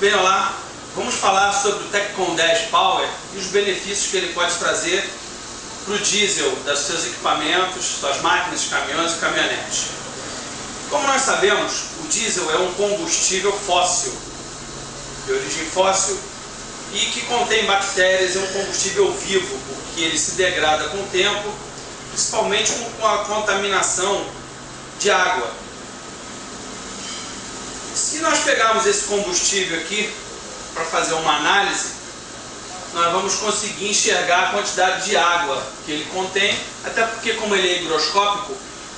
Bem, olá, vamos falar sobre o Teccon 10 Power e os benefícios que ele pode trazer para o diesel dos seus equipamentos, suas máquinas, caminhões e caminhonetes. Como nós sabemos, o diesel é um combustível fóssil, de origem fóssil, e que contém bactérias, é um combustível vivo, porque ele se degrada com o tempo, principalmente com a contaminação de água. Se nós pegarmos esse combustível aqui para fazer uma análise, nós vamos conseguir enxergar a quantidade de água que ele contém, até porque, como ele é higroscópico,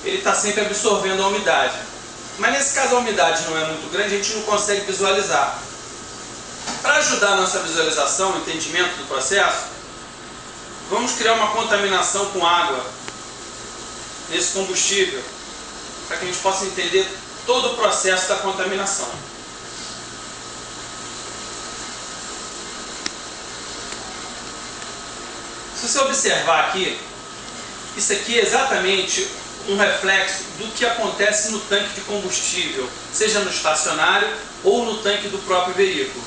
ele está sempre absorvendo a umidade. Mas nesse caso a umidade não é muito grande, a gente não consegue visualizar. Para ajudar a nossa visualização, o entendimento do processo, vamos criar uma contaminação com água nesse combustível, para que a gente possa entender todo o processo da contaminação. Se você observar aqui, isso aqui é exatamente um reflexo do que acontece no tanque de combustível, seja no estacionário ou no tanque do próprio veículo.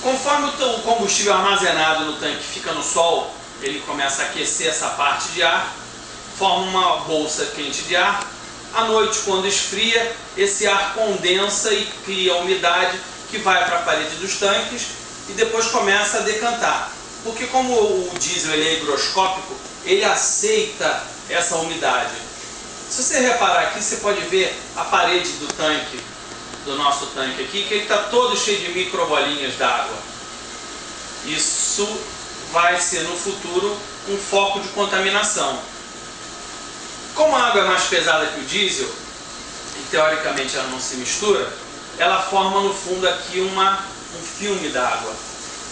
Conforme o combustível armazenado no tanque fica no sol, ele começa a aquecer essa parte de ar, forma uma bolsa quente de ar. À noite, quando esfria, esse ar condensa e cria umidade que vai para a parede dos tanques e depois começa a decantar. Porque como o diesel ele é higroscópico, ele aceita essa umidade. Se você reparar aqui, você pode ver a parede do tanque, do nosso tanque aqui, que ele está todo cheio de microbolinhas d'água. Isso vai ser no futuro um foco de contaminação. Como a água é mais pesada que o diesel, e teoricamente ela não se mistura, ela forma no fundo aqui um filme d'água,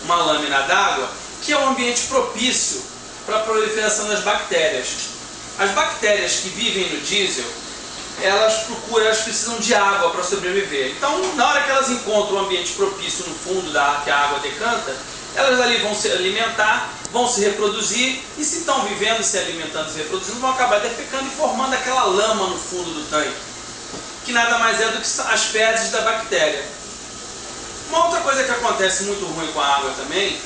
uma lâmina d'água, que é um ambiente propício para a proliferação das bactérias. As bactérias que vivem no diesel, elas precisam de água para sobreviver. Então, na hora que elas encontram um ambiente propício no fundo que a água decanta, elas ali vão se alimentar, vão se reproduzir, e se estão vivendo, se alimentando, se reproduzindo, vão acabar defecando e formando aquela lama no fundo do tanque, que nada mais é do que as fezes da bactéria. Uma outra coisa que acontece muito ruim com a água também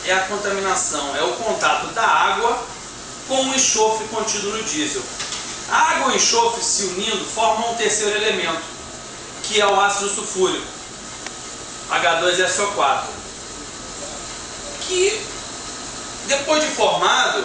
é a contaminação, é o contato da água com o enxofre contido no diesel. A água e o enxofre se unindo formam um terceiro elemento, que é o ácido sulfúrico, H2SO4, que depois de formado,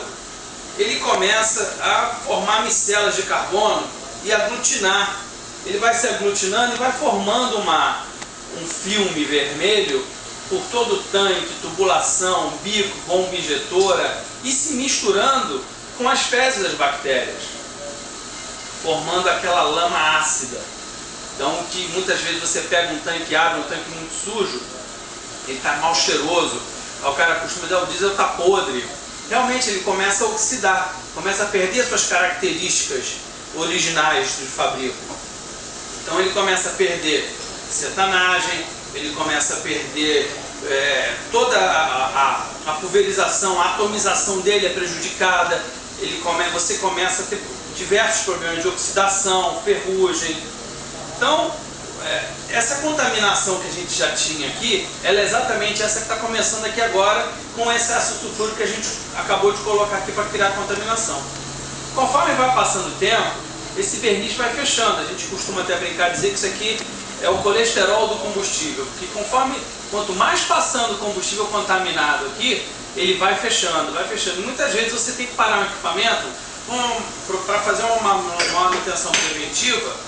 ele começa a formar micelas de carbono e aglutinar. Ele vai se aglutinando e vai formando um filme vermelho por todo o tanque, tubulação, bico, bomba injetora, e se misturando com as fezes das bactérias, formando aquela lama ácida. Então, que muitas vezes você pega um tanque, abre um tanque muito sujo, ele está mal cheiroso, aí o cara costuma dizer, o diesel está podre. Realmente ele começa a oxidar, começa a perder suas características originais do fabrico. Então ele começa a perder cetanagem, ele começa a perder toda a pulverização, a atomização dele é prejudicada, você começa a ter diversos problemas de oxidação, ferrugem. Então, essa contaminação que a gente já tinha aqui, ela é exatamente essa que está começando aqui agora, com esse ácido sulfúrico que a gente acabou de colocar aqui para criar a contaminação. Conforme vai passando o tempo, esse verniz vai fechando. A gente costuma até brincar, dizer que isso aqui é o colesterol do combustível, porque quanto mais passando o combustível contaminado aqui, ele vai fechando, vai fechando. Muitas vezes você tem que parar um equipamento para fazer uma manutenção preventiva,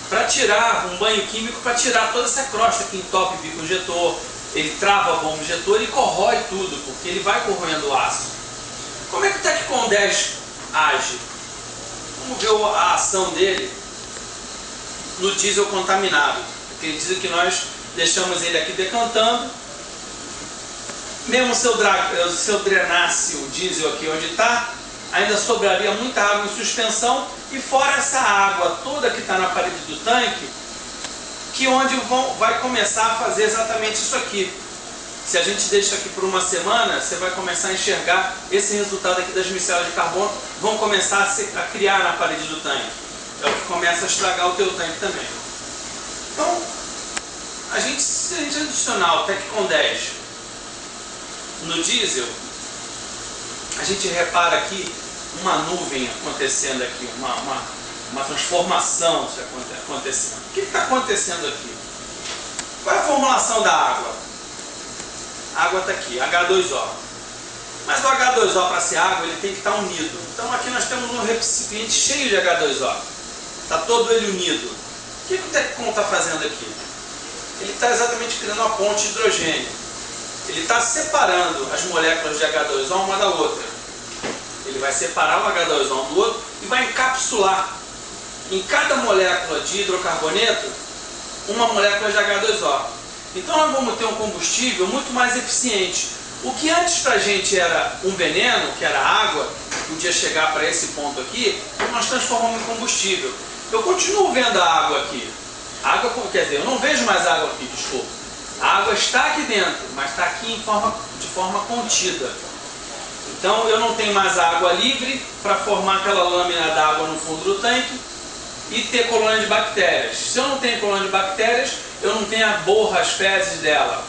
para tirar um banho químico, para tirar toda essa crosta que entope o bico injetor, ele trava a bomba injetor e corrói tudo, porque ele vai corroendo o aço. Como é que o Teccon 10 age? Vamos ver a ação dele no diesel contaminado. Aquele diesel que nós deixamos ele aqui decantando. Mesmo se eu drenasse o diesel aqui onde está, ainda sobraria muita água em suspensão, e fora essa água toda que está na parede do tanque, que onde vai começar a fazer exatamente isso aqui. Se a gente deixa aqui por uma semana, você vai começar a enxergar esse resultado aqui das micelas de carbono, vão começar a criar na parede do tanque. É o que começa a estragar o teu tanque também. Então, se a gente adicionar o Teccon 10 no diesel, a gente repara aqui uma nuvem acontecendo aqui, uma transformação acontecendo. O que está acontecendo aqui? Qual é a formulação da água? A água está aqui, H2O. Mas o H2O, para ser água, ele tem que estar unido. Então aqui nós temos um recipiente cheio de H2O. Está todo ele unido. O que o Teccon está fazendo aqui? Ele está exatamente criando uma ponte de hidrogênio. Ele está separando as moléculas de H2O uma da outra. Ele vai separar o H2O um do outro e vai encapsular em cada molécula de hidrocarboneto uma molécula de H2O. Então nós vamos ter um combustível muito mais eficiente. O que antes para a gente era um veneno, que era água, que podia chegar para esse ponto aqui, nós transformamos em combustível. Eu continuo vendo a água aqui. Água, quer dizer, eu não vejo mais água aqui, desculpa. A água está aqui dentro, mas está aqui de forma contida. Então eu não tenho mais água livre para formar aquela lâmina d'água no fundo do tanque e ter colônia de bactérias. Se eu não tenho colônia de bactérias, eu não tenho a borra, as fezes dela.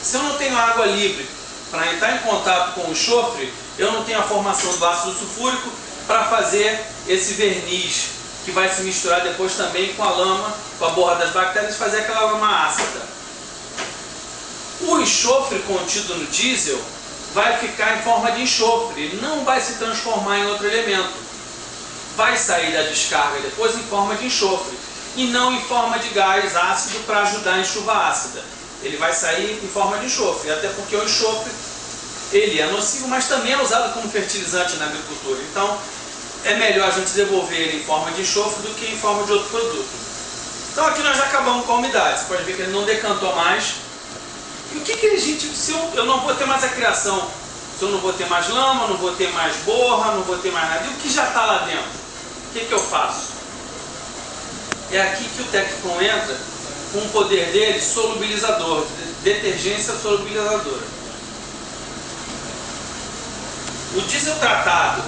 Se eu não tenho água livre para entrar em contato com o enxofre, eu não tenho a formação do ácido sulfúrico para fazer esse verniz, que vai se misturar depois também com a lama, com a borra das bactérias, e fazer aquela lama ácida. O enxofre contido no diesel vai ficar em forma de enxofre, ele não vai se transformar em outro elemento. Vai sair da descarga depois em forma de enxofre, e não em forma de gás ácido para ajudar em chuva ácida. Ele vai sair em forma de enxofre, até porque o enxofre ele é nocivo, mas também é usado como fertilizante na agricultura. Então é melhor a gente devolver ele em forma de enxofre do que em forma de outro produto. Então aqui nós já acabamos com a umidade. Você pode ver que ele não decantou mais. E o que a gente, se eu não vou ter mais a criação, se eu não vou ter mais lama, não vou ter mais borra, não vou ter mais nada, e o que já está lá dentro? O que eu faço? É aqui que o Teccon entra com o poder dele solubilizador, detergência solubilizadora. O diesel tratado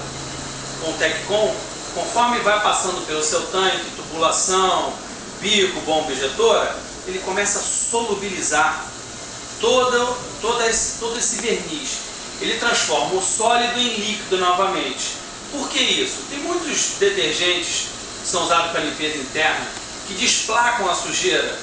com o Teccon, conforme vai passando pelo seu tanque, tubulação, bico, bomba injetora, ele começa a solubilizar todo esse verniz. Ele transforma o sólido em líquido novamente. Por que isso? Tem muitos detergentes que são usados para limpeza interna que desplacam a sujeira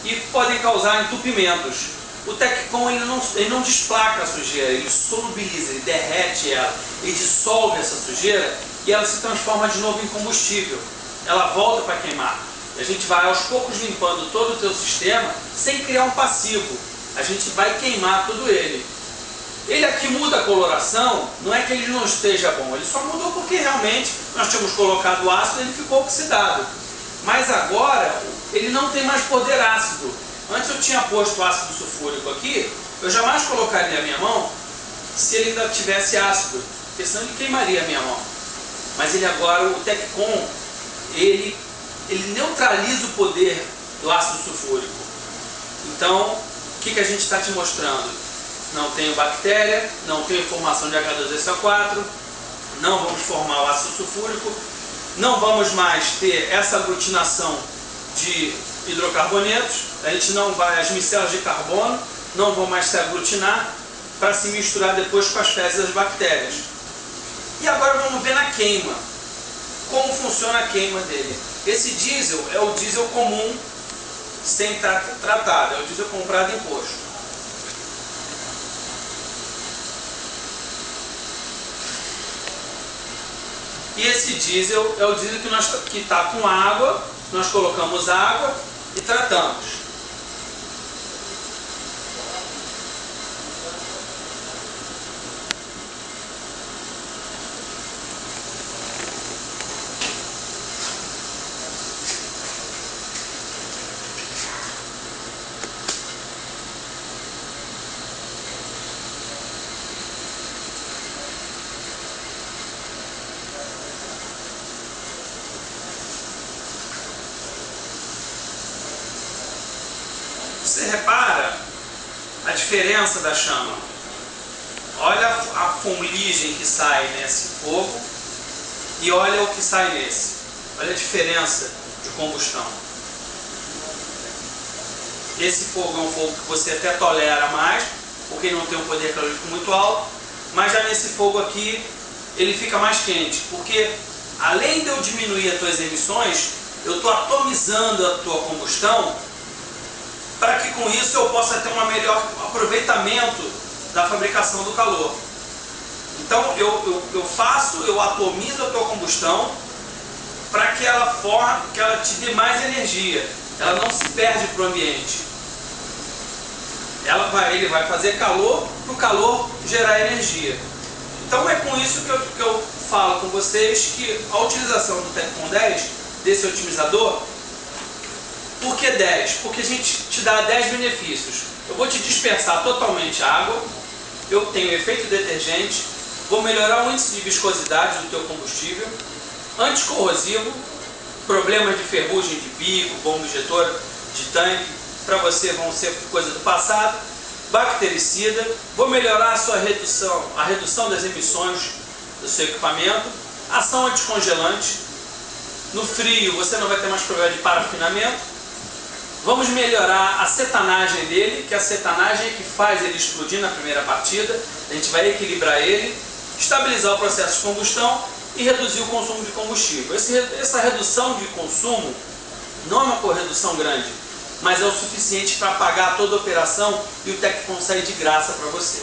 e podem causar entupimentos. O Teccon ele não desplaca a sujeira, ele solubiliza, ele derrete ela, ele dissolve essa sujeira e ela se transforma de novo em combustível. Ela volta para queimar. A gente vai aos poucos limpando todo o teu sistema sem criar um passivo. A gente vai queimar todo ele. Ele aqui muda a coloração, não é que ele não esteja bom, ele só mudou porque realmente nós tínhamos colocado o ácido e ele ficou oxidado. Mas agora ele não tem mais poder ácido. Antes eu tinha posto ácido sulfúrico aqui, eu jamais colocaria a minha mão se ele ainda tivesse ácido, porque senão ele queimaria a minha mão. Mas ele agora, o Teccon, ele neutraliza o poder do ácido sulfúrico. Então, o que a gente está te mostrando? Não tenho bactéria, não tenho formação de H2SO4, não vamos formar o ácido sulfúrico, não vamos mais ter essa aglutinação de hidrocarbonetos, a gente não vai, as micelas de carbono não vão mais se aglutinar para se misturar depois com as fezes das bactérias. E agora vamos ver na queima, como funciona a queima dele. Esse diesel é o diesel comum, sem tratado, é o diesel comprado em posto. E esse diesel é o diesel que está com água, nós colocamos água e tratamos. Você repara a diferença da chama. Olha a fuligem que sai nesse fogo e olha o que sai nesse. Olha a diferença de combustão. esse fogo é um fogo que você até tolera mais, porque não tem um poder calórico muito alto, mas já nesse fogo aqui ele fica mais quente, porque além de eu diminuir as tuas emissões, eu estou atomizando a tua combustão para que com isso eu possa ter um melhor aproveitamento da fabricação do calor. Então eu atomizo a tua combustão para que ela te dê mais energia, ela não se perde para o ambiente. Ele vai fazer calor para o calor gerar energia. Então é com isso que eu falo com vocês que a utilização do Tecfon 10, desse otimizador, por que 10? Porque a gente te dá 10 benefícios. Eu vou te dispersar totalmente a água, eu tenho efeito detergente, vou melhorar o índice de viscosidade do teu combustível, anticorrosivo, problemas de ferrugem de bico, bomba injetora, de tanque, para você vão ser coisa do passado, bactericida, vou melhorar a redução das emissões do seu equipamento, ação anticongelante, no frio você não vai ter mais problema de parafinamento, vamos melhorar a cetanagem dele, que a cetanagem é que faz ele explodir na primeira partida, a gente vai equilibrar ele, estabilizar o processo de combustão e reduzir o consumo de combustível. Essa redução de consumo não é uma redução grande, mas é o suficiente para pagar toda a operação e o Tecfon sair de graça para você.